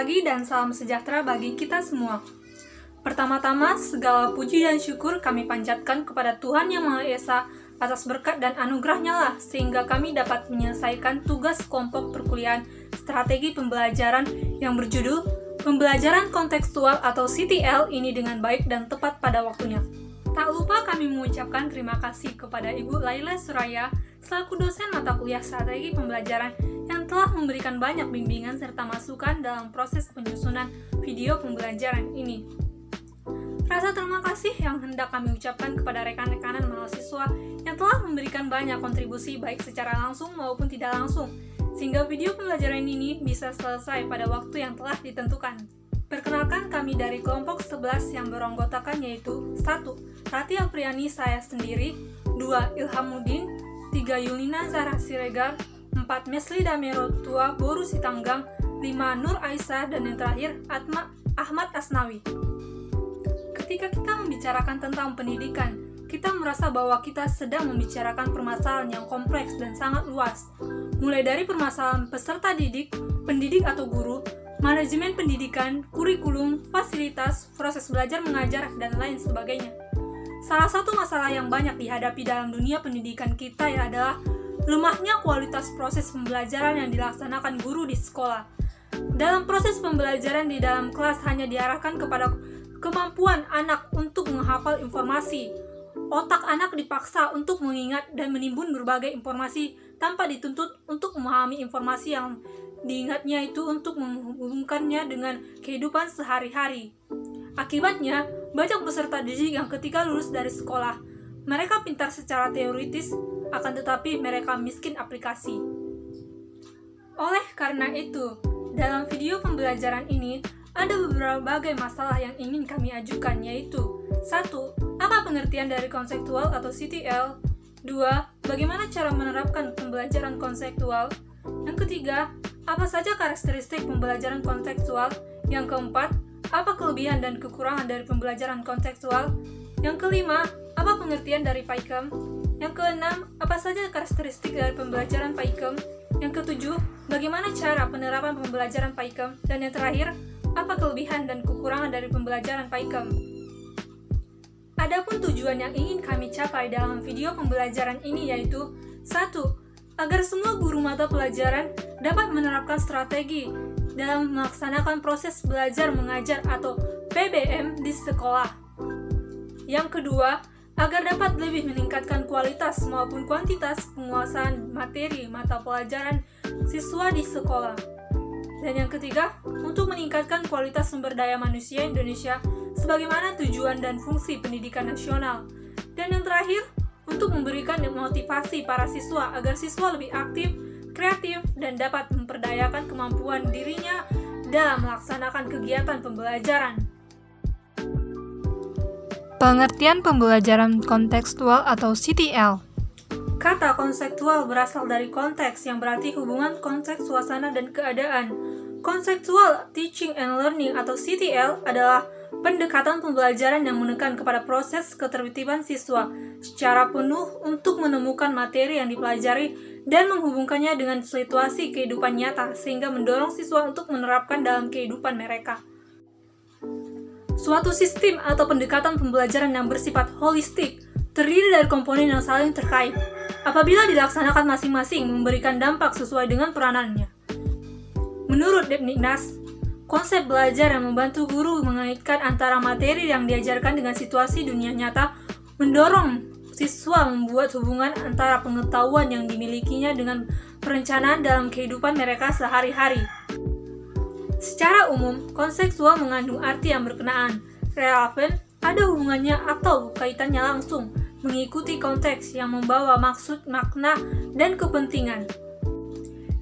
pagi dan salam sejahtera bagi kita semua. Pertama-tama, segala puji dan syukur kami panjatkan kepada Tuhan Yang Maha Esa atas berkat dan anugerah-Nya lah, sehingga kami dapat menyelesaikan tugas kelompok perkuliahan strategi pembelajaran yang berjudul Pembelajaran Kontekstual atau CTL ini dengan baik dan tepat pada waktunya. Tak lupa kami mengucapkan terima kasih kepada Ibu Laila Suraya selaku dosen mata kuliah strategi pembelajaran yang telah memberikan banyak bimbingan serta masukan dalam proses penyusunan video pembelajaran ini. Rasa terima kasih yang hendak kami ucapkan kepada rekan-rekanan mahasiswa yang telah memberikan banyak kontribusi baik secara langsung maupun tidak langsung, sehingga video pembelajaran ini bisa selesai pada waktu yang telah ditentukan. Perkenalkan, kami dari kelompok 11 yang beranggotakan yaitu 1. Rati Apriani saya sendiri, 2. Ilhamuddin, 3. Yulina Zahra Siregar, 4. Mesli Damero Tua Boru Sitanggang, 5. Nur Aisyah, dan yang terakhir Ahmad Asnawi. Ketika kita membicarakan tentang pendidikan, kita merasa bahwa kita sedang membicarakan permasalahan yang kompleks dan sangat luas, mulai dari permasalahan peserta didik, pendidik atau guru, manajemen pendidikan, kurikulum, fasilitas, proses belajar mengajar, dan lain sebagainya. Salah satu masalah yang banyak dihadapi dalam dunia pendidikan kita adalah lemahnya kualitas proses pembelajaran yang dilaksanakan guru di sekolah. Dalam proses pembelajaran di dalam kelas hanya diarahkan kepada kemampuan anak untuk menghafal informasi. Otak anak dipaksa untuk mengingat dan menimbun berbagai informasi tanpa dituntut untuk memahami informasi yang diingatnya itu untuk menghubungkannya dengan kehidupan sehari-hari. Akibatnya, banyak peserta didik yang ketika lulus dari sekolah, mereka pintar secara teoritis, akan tetapi mereka miskin aplikasi. Oleh karena itu, dalam video pembelajaran ini, ada berbagai masalah yang ingin kami ajukan, yaitu 1. Apa pengertian dari konseptual atau CTL? 2. Bagaimana cara menerapkan pembelajaran konseptual? Yang ketiga, apa saja karakteristik pembelajaran kontekstual? Yang keempat, apa kelebihan dan kekurangan dari pembelajaran kontekstual? Yang kelima, apa pengertian dari PAIKEM? Yang keenam, apa saja karakteristik dari pembelajaran PAIKEM? Yang ketujuh, bagaimana cara penerapan pembelajaran PAIKEM? Dan yang terakhir, apa kelebihan dan kekurangan dari pembelajaran PAIKEM? Adapun tujuan yang ingin kami capai dalam video pembelajaran ini yaitu 1. Agar semua guru mata pelajaran dapat menerapkan strategi dalam melaksanakan proses belajar mengajar atau PBM di sekolah. Yang kedua, agar dapat lebih meningkatkan kualitas maupun kuantitas penguasaan materi mata pelajaran siswa di sekolah. Dan yang ketiga, untuk meningkatkan kualitas sumber daya manusia Indonesia sebagaimana tujuan dan fungsi pendidikan nasional. Dan yang terakhir, untuk memberikan motivasi para siswa agar siswa lebih aktif, kreatif, dan dapat memperdayakan kemampuan dirinya dalam melaksanakan kegiatan pembelajaran. Pengertian pembelajaran kontekstual atau CTL. Kata konseptual berasal dari konteks yang berarti hubungan konteks, suasana, dan keadaan. Conceptual Teaching and Learning atau CTL adalah pendekatan pembelajaran yang menekan kepada proses ketertiban siswa secara penuh untuk menemukan materi yang dipelajari dan menghubungkannya dengan situasi kehidupan nyata sehingga mendorong siswa untuk menerapkan dalam kehidupan mereka. Suatu sistem atau pendekatan pembelajaran yang bersifat holistik terdiri dari komponen yang saling terkait. Apabila dilaksanakan masing-masing memberikan dampak sesuai dengan peranannya. Menurut Debnignas, konsep belajar yang membantu guru mengaitkan antara materi yang diajarkan dengan situasi dunia nyata mendorong siswa membuat hubungan antara pengetahuan yang dimilikinya dengan perencanaan dalam kehidupan mereka sehari-hari. Secara umum, konseptual mengandung arti yang berkenaan, relevan, ada hubungannya atau kaitannya langsung, mengikuti konteks yang membawa maksud, makna, dan kepentingan.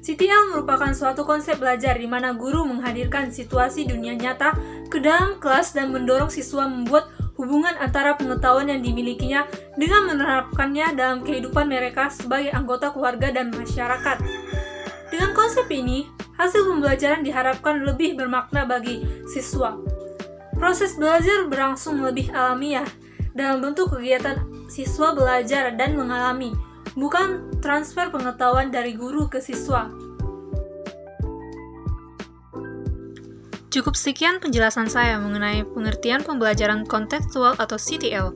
CTL merupakan suatu konsep belajar di mana guru menghadirkan situasi dunia nyata ke dalam kelas dan mendorong siswa membuat hubungan antara pengetahuan yang dimilikinya dengan menerapkannya dalam kehidupan mereka sebagai anggota keluarga dan masyarakat. Dengan konsep ini, hasil pembelajaran diharapkan lebih bermakna bagi siswa. Proses belajar berlangsung lebih alamiah dalam bentuk kegiatan siswa belajar dan mengalami, bukan transfer pengetahuan dari guru ke siswa. Cukup sekian penjelasan saya mengenai pengertian pembelajaran kontekstual atau CTL.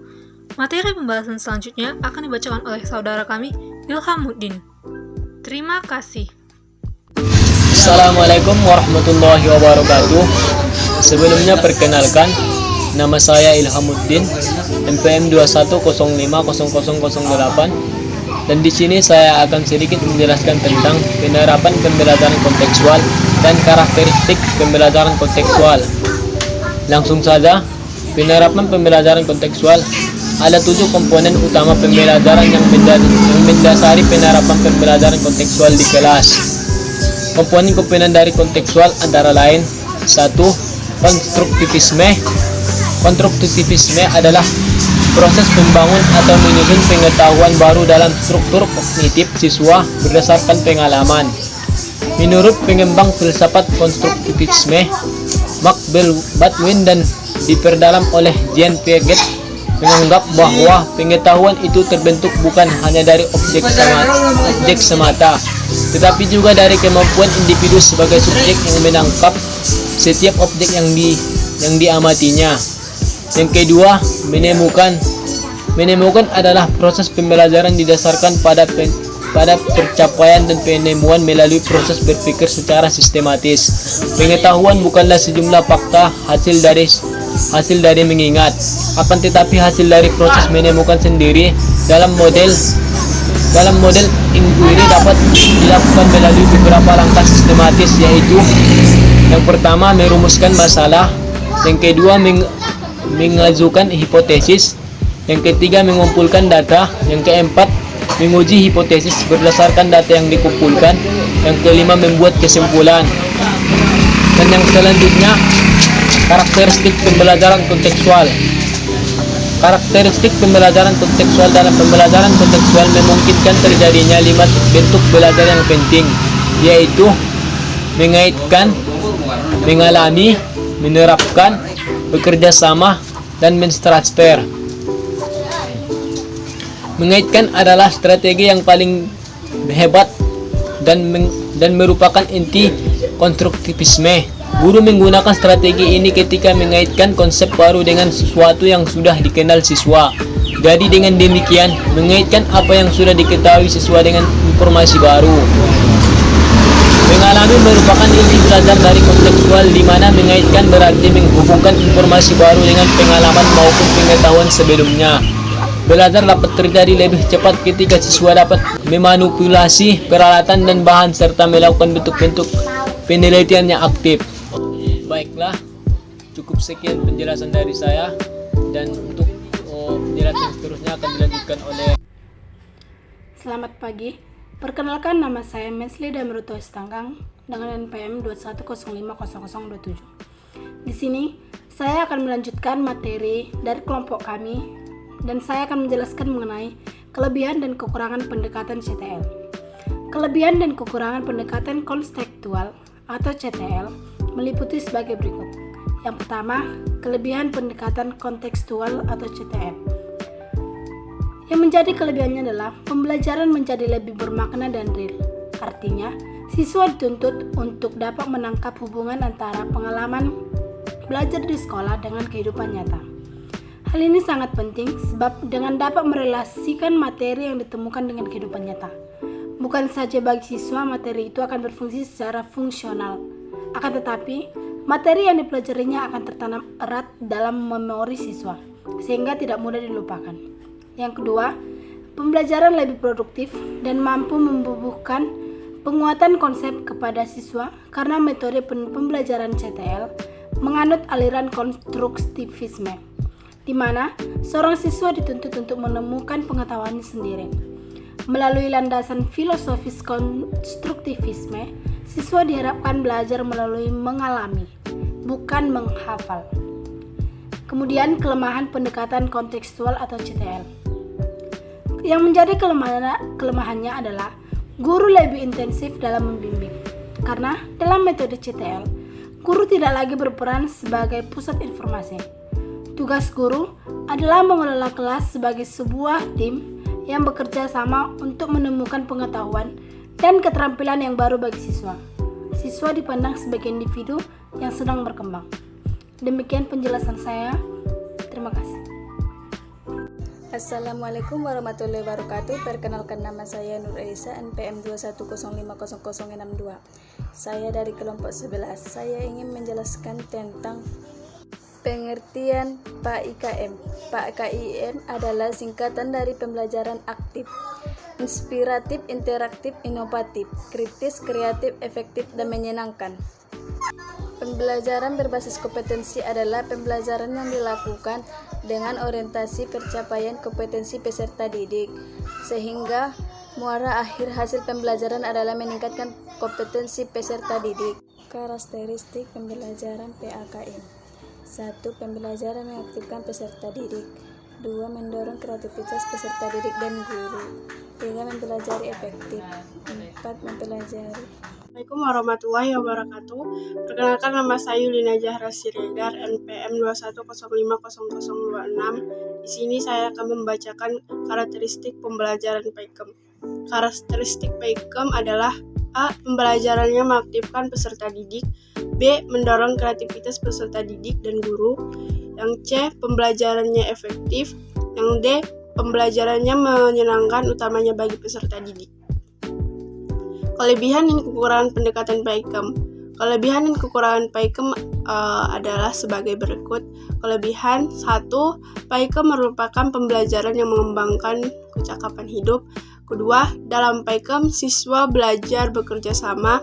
Materi pembahasan selanjutnya akan dibacakan oleh saudara kami, Ilhamuddin. Terima kasih. Assalamualaikum warahmatullahi wabarakatuh. Sebelumnya perkenalkan, nama saya Ilhamuddin, NPM 21050008, dan di sini saya akan sedikit menjelaskan tentang penerapan pembelajaran kontekstual dan karakteristik pembelajaran kontekstual. Langsung saja, penerapan pembelajaran kontekstual ada 7 komponen utama pembelajaran yang mendasari penerapan pembelajaran kontekstual di kelas. Komponen-komponen dari kontekstual antara lain: 1. Konstruktivisme. Konstruktivisme adalah proses membangun atau menyusun pengetahuan baru dalam struktur kognitif siswa berdasarkan pengalaman. Menurut pengembang filsafat konstruktivisme, Mark Baldwin, dan diperdalam oleh Jean Piaget, menganggap bahwa pengetahuan itu terbentuk bukan hanya dari objek semata, tetapi juga dari kemampuan individu sebagai subjek yang menangkap setiap objek yang diamatinya. Yang kedua, menemukan adalah proses pembelajaran didasarkan pada percapaian dan penemuan melalui proses berpikir secara sistematis. Pengetahuan bukanlah sejumlah fakta hasil dari mengingat, akan tetapi hasil dari proses menemukan sendiri. Dalam model inquiry dapat dilakukan melalui beberapa langkah sistematis, yaitu yang pertama, merumuskan masalah; yang kedua, mengajukan hipotesis; yang ketiga, mengumpulkan data; yang keempat, menguji hipotesis berdasarkan data yang dikumpulkan; yang kelima, membuat kesimpulan. Dan yang selanjutnya, karakteristik pembelajaran kontekstual. Karakteristik pembelajaran kontekstual. Dalam pembelajaran kontekstual memungkinkan terjadinya 5 bentuk belajar yang penting, yaitu mengaitkan, mengalami, menerapkan, bekerja sama, dan mentransfer. Mengaitkan adalah strategi yang paling hebat dan merupakan inti konstruktivisme. Guru menggunakan strategi ini ketika mengaitkan konsep baru dengan sesuatu yang sudah dikenal siswa. Jadi dengan demikian, mengaitkan apa yang sudah diketahui siswa dengan informasi baru. Mengalami merupakan inti belajar dari kontekstual, di mana mengaitkan berarti menghubungkan informasi baru dengan pengalaman maupun pengetahuan sebelumnya. Belajar dapat terjadi lebih cepat ketika siswa dapat memanipulasi peralatan dan bahan serta melakukan bentuk-bentuk penelitian yang aktif. Baiklah, cukup sekian penjelasan dari saya, dan untuk penjelasan seterusnya akan dilanjutkan oleh. Selamat pagi, perkenalkan nama saya Mesli Dameruto Estanggang dengan NPM 21050027. Di sini saya akan melanjutkan materi dari kelompok kami, dan saya akan menjelaskan mengenai kelebihan dan kekurangan pendekatan CTL. Kelebihan dan kekurangan pendekatan kontekstual atau CTL meliputi sebagai berikut. Yang pertama, kelebihan pendekatan kontekstual atau CTL. Yang menjadi kelebihannya adalah pembelajaran menjadi lebih bermakna dan real. Artinya, siswa dituntut untuk dapat menangkap hubungan antara pengalaman belajar di sekolah dengan kehidupan nyata. Hal ini sangat penting sebab dengan dapat merelasikan materi yang ditemukan dengan kehidupan nyata. Bukan saja bagi siswa materi itu akan berfungsi secara fungsional, akan tetapi materi yang dipelajarinya akan tertanam erat dalam memori siswa, sehingga tidak mudah dilupakan. Yang kedua, pembelajaran lebih produktif dan mampu membubuhkan penguatan konsep kepada siswa karena metode pembelajaran CTL menganut aliran konstruktivisme, di mana seorang siswa dituntut untuk menemukan pengetahuannya sendiri. Melalui landasan filosofis konstruktivisme, siswa diharapkan belajar melalui mengalami, bukan menghafal. Kemudian kelemahan pendekatan kontekstual atau CTL. Yang menjadi kelemahannya adalah guru lebih intensif dalam membimbing. Karena dalam metode CTL, guru tidak lagi berperan sebagai pusat informasi. Tugas guru adalah mengelola kelas sebagai sebuah tim yang bekerja sama untuk menemukan pengetahuan dan keterampilan yang baru bagi siswa. Siswa dipandang sebagai individu yang sedang berkembang. Demikian penjelasan saya. Terima kasih. Assalamualaikum warahmatullahi wabarakatuh. Perkenalkan, nama saya Nur Elisa, NPM 210500062. Saya dari kelompok 11. Saya ingin menjelaskan tentang pengertian PAIKM. PAIKM adalah singkatan dari pembelajaran aktif, inspiratif, interaktif, inovatif, kritis, kreatif, efektif, dan menyenangkan. Pembelajaran berbasis kompetensi adalah pembelajaran yang dilakukan dengan orientasi pencapaian kompetensi peserta didik, sehingga muara akhir hasil pembelajaran adalah meningkatkan kompetensi peserta didik. Karakteristik pembelajaran PAKM: 1. Pembelajaran mengaktifkan peserta didik. 2. Mendorong kreativitas peserta didik dan guru. 3. Mempelajari efektif. 4. Mempelajari. Assalamualaikum warahmatullahi wabarakatuh. Perkenalkan, nama saya Yulina Zahra Siregar, NPM 210500026. Di sini saya akan membacakan karakteristik pembelajaran PAIKM. Karakteristik PAIKM adalah: A. Pembelajarannya mengaktifkan peserta didik. B. Mendorong kreativitas peserta didik dan guru. Yang C. Pembelajarannya efektif. Yang D. Pembelajarannya menyenangkan, utamanya bagi peserta didik. Kelebihan dan kekurangan pendekatan PAIKM. Kelebihan dan kekurangan PAIKM adalah sebagai berikut. Kelebihan: 1. PAIKM merupakan pembelajaran yang mengembangkan kecakapan hidup. Kedua, dalam PAIKM siswa belajar bekerja sama.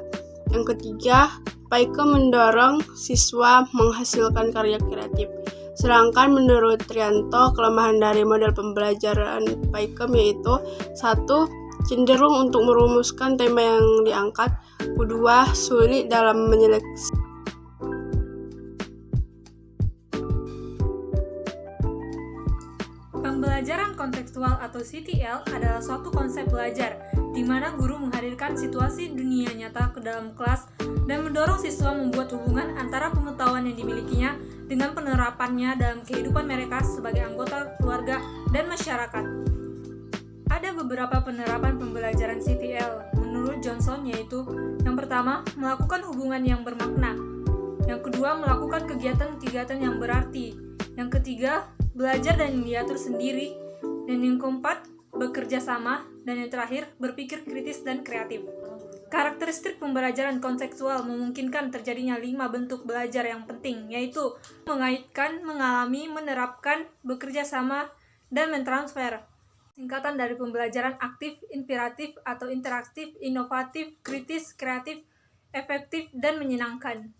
Yang ketiga, PAIKM mendorong siswa menghasilkan karya kreatif. Sedangkan menurut Trianto, kelemahan dari model pembelajaran PAIKM yaitu: 1. Cenderung untuk merumuskan tema yang diangkat. Kedua, sulit dalam menyeleksi. Pembelajaran kontekstual atau CTL adalah suatu konsep belajar di mana guru menghadirkan situasi dunia nyata ke dalam kelas dan mendorong siswa membuat hubungan antara pengetahuan yang dimilikinya dengan penerapannya dalam kehidupan mereka sebagai anggota keluarga dan masyarakat. Ada beberapa penerapan pembelajaran CTL menurut Johnson, yaitu: yang pertama, melakukan hubungan yang bermakna. Yang kedua, melakukan kegiatan-kegiatan yang berarti. Yang ketiga, belajar dan diatur sendiri. Dan yang keempat, bekerja sama. Dan yang terakhir, berpikir kritis dan kreatif. Karakteristik pembelajaran kontekstual memungkinkan terjadinya 5 bentuk belajar yang penting, yaitu mengaitkan, mengalami, menerapkan, bekerja sama, dan mentransfer. Singkatan dari pembelajaran aktif, inspiratif atau interaktif, inovatif, kritis, kreatif, efektif, dan menyenangkan.